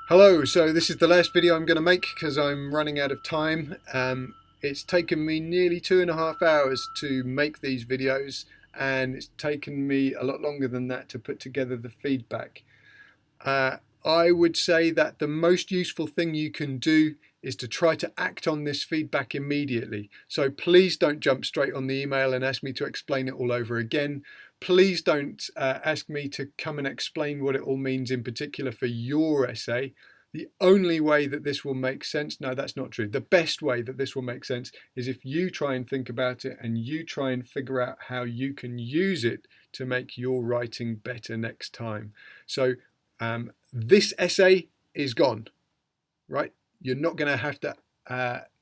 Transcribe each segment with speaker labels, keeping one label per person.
Speaker 1: Hello, so this is the last video I'm going to make because I'm running out of time. It's taken me nearly 2.5 hours to make these videos, and it's taken me a lot longer than that to put together the feedback. I would say that the most useful thing you can do is to try to act on this feedback immediately. So please don't jump straight on the email and ask me to explain it all over again. Please don't ask me to come and explain what it all means in particular for your essay. The only way that this will make sense, no, that's not true. The best way that this will make sense is if you try and think about it and you try and figure out how you can use it to make your writing better next time. So this essay is gone, right? You're not going to have to,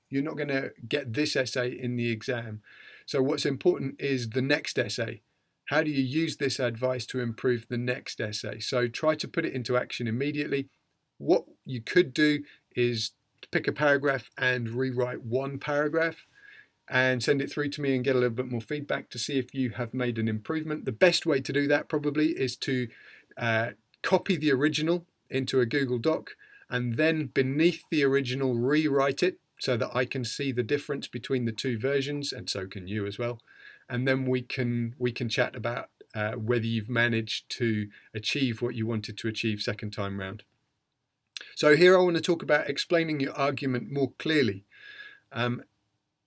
Speaker 1: you're not going to get this essay in the exam. So what's important is the next essay. How do you use this advice to improve the next essay? So try to put it into action immediately. What you could do is pick a paragraph and rewrite one paragraph and send it through to me and get a little bit more feedback to see if you have made an improvement. The best way to do that probably is to copy the original into a Google Doc and then beneath the original rewrite it so that I can see the difference between the two versions, and so can you as well. And then we can chat about whether you've managed to achieve what you wanted to achieve second time round. So here I want to talk about explaining your argument more clearly.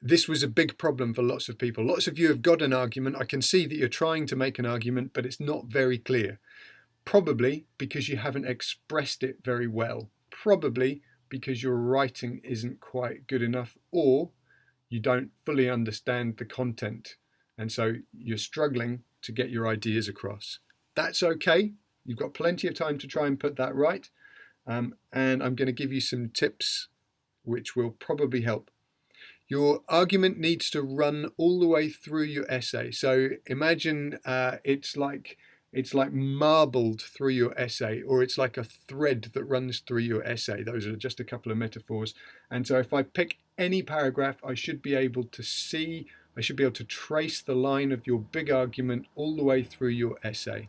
Speaker 1: This was a big problem for lots of people. Lots of you have got an argument. I can see that you're trying to make an argument, but it's not very clear. Probably because you haven't expressed it very well. Probably because your writing isn't quite good enough, or you don't fully understand the content. And so you're struggling to get your ideas across. That's okay. You've got plenty of time to try and put that right. And I'm going to give you some tips which will probably help. Your argument needs to run all the way through your essay. So imagine it's like marbled through your essay, or it's like a thread that runs through your essay. Those are just a couple of metaphors. And so if I pick any paragraph, I should be able to trace the line of your big argument all the way through your essay.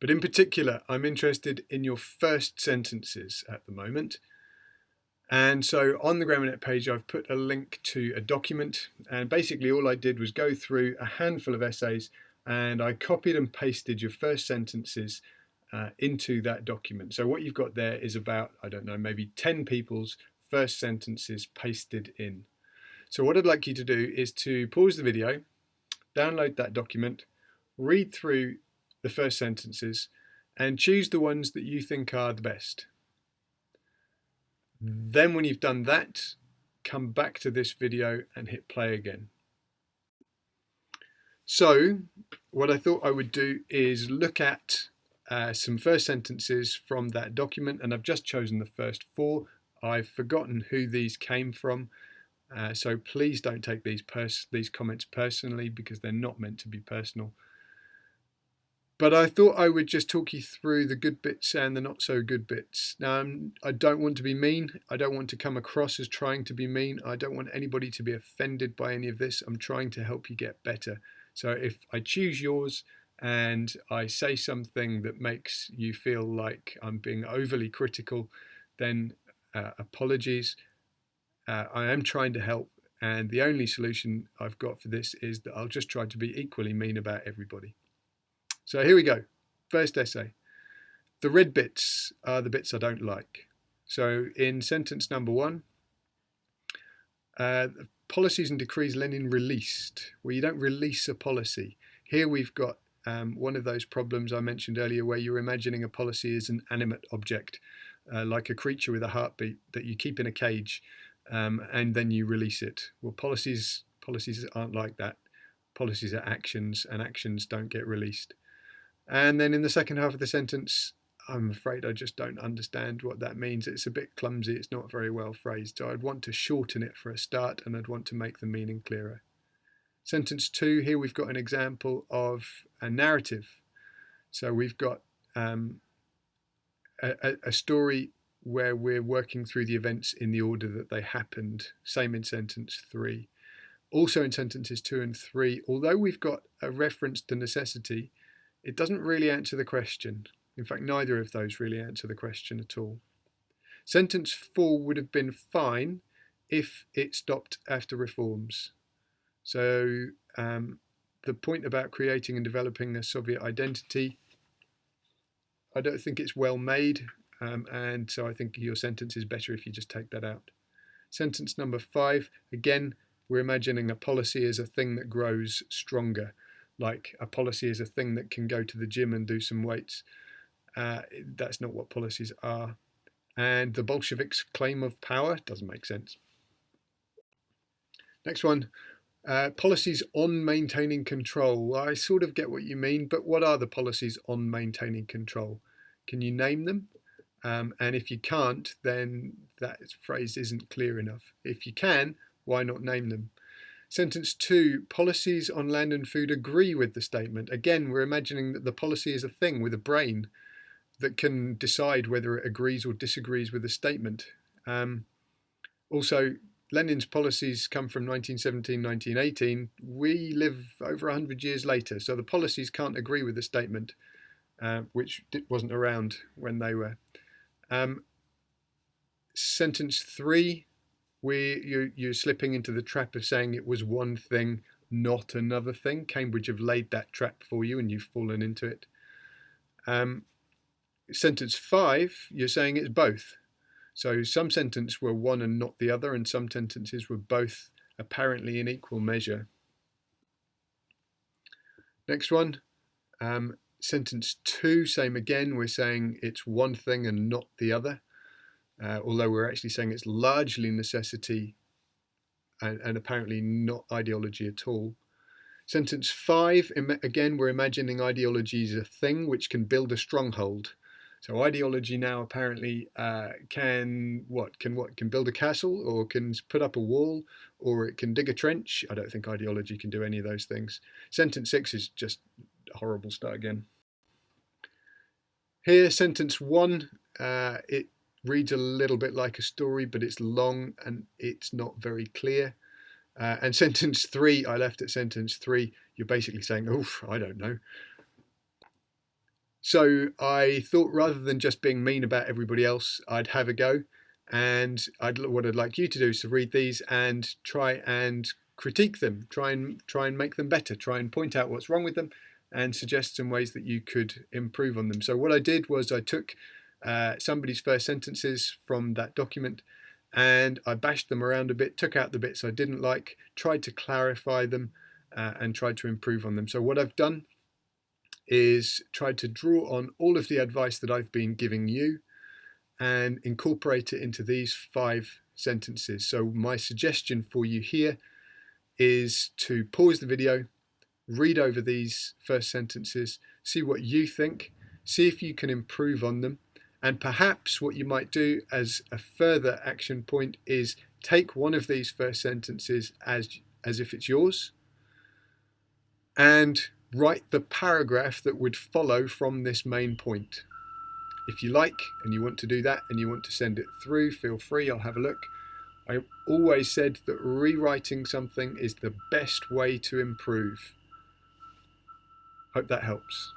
Speaker 1: But in particular, I'm interested in your first sentences at the moment. And so on the GrammarNet page, I've put a link to a document. And basically all I did was go through a handful of essays and I copied and pasted your first sentences into that document. So what you've got there is about, I don't know, maybe 10 people's first sentences pasted in. So what I'd like you to do is to pause the video, download that document, read through the first sentences and choose the ones that you think are the best. Then when you've done that, come back to this video and hit play again. So what I thought I would do is look at some first sentences from that document, and I've just chosen the first 4. I've forgotten who these came from, so please don't take these comments personally because they're not meant to be personal. But I thought I would just talk you through the good bits and the not so good bits. Now, I don't want to be mean. I don't want to come across as trying to be mean. I don't want anybody to be offended by any of this. I'm trying to help you get better. So if I choose yours and I say something that makes you feel like I'm being overly critical, then apologies. I am trying to help. And the only solution I've got for this is that I'll just try to be equally mean about everybody. So here we go. First essay. The red bits are the bits I don't like. So in sentence number 1, policies and decrees Lenin released. Well, you don't release a policy. Here we've got one of those problems I mentioned earlier where you're imagining a policy as an animate object, like a creature with a heartbeat that you keep in a cage and then you release it. Well, policies aren't like that. Policies are actions, and actions don't get released. And then in the second half of the sentence, I'm afraid I just don't understand what that means. It's a bit clumsy. It's not very well phrased. So I'd want to shorten it for a start, and I'd want to make the meaning clearer. Sentence 2, here we've got an example of a narrative. So we've got a story where we're working through the events in the order that they happened. Same in sentence 3. Also in sentences 2 and 3, although we've got a reference to necessity, It doesn't really answer the question. In fact, neither of those really answer the question at all. Sentence 4 would have been fine if it stopped after reforms. So the point about creating and developing a Soviet identity, I don't think it's well made, and so I think your sentence is better if you just take that out. Sentence number 5, again, we're imagining a policy as a thing that grows stronger, like a policy is a thing that can go to the gym and do some weights. That's not what policies are. And the Bolsheviks' claim of power doesn't make sense. Next one, policies on maintaining control. Well, I sort of get what you mean, but what are the policies on maintaining control? Can you name them? And if you can't, then that phrase isn't clear enough. If you can, why not name them? Sentence 2, policies on land and food agree with the statement. Again, we're imagining that the policy is a thing with a brain that can decide whether it agrees or disagrees with the statement. Also, Lenin's policies come from 1917, 1918. We live over 100 years later, so the policies can't agree with the statement, which wasn't around when they were. Sentence 3, you're slipping into the trap of saying it was one thing, not another thing. Cambridge have laid that trap for you and you've fallen into it. Sentence 5, you're saying it's both. So some sentences were one and not the other, and some sentences were both apparently in equal measure. Next one, sentence 2, same again, we're saying it's one thing and not the other. Although we're actually saying it's largely necessity and apparently not ideology at all. Sentence 5, again, we're imagining ideology is a thing which can build a stronghold. So ideology now apparently can build a castle, or can put up a wall, or it can dig a trench. I don't think ideology can do any of those things. Sentence 6 is just a horrible start again. Here, sentence 1, it reads a little bit like a story, but it's long and it's not very clear. And sentence 3, I left at sentence 3, you're basically saying, oof, I don't know. So I thought rather than just being mean about everybody else, I'd have a go. And what I'd like you to do is to read these and try and critique them, try and make them better, try and point out what's wrong with them and suggest some ways that you could improve on them. So what I did was I took somebody's first sentences from that document and I bashed them around a bit, took out the bits I didn't like, tried to clarify them and tried to improve on them. So what I've done is tried to draw on all of the advice that I've been giving you and incorporate it into these 5 sentences. So my suggestion for you here is to pause the video, read over these first sentences, see what you think, see if you can improve on them, and perhaps what you might do as a further action point is take one of these first sentences as if it's yours and write the paragraph that would follow from this main point. If you like and you want to do that and you want to send it through, feel free, I'll have a look. I always said that rewriting something is the best way to improve. Hope that helps.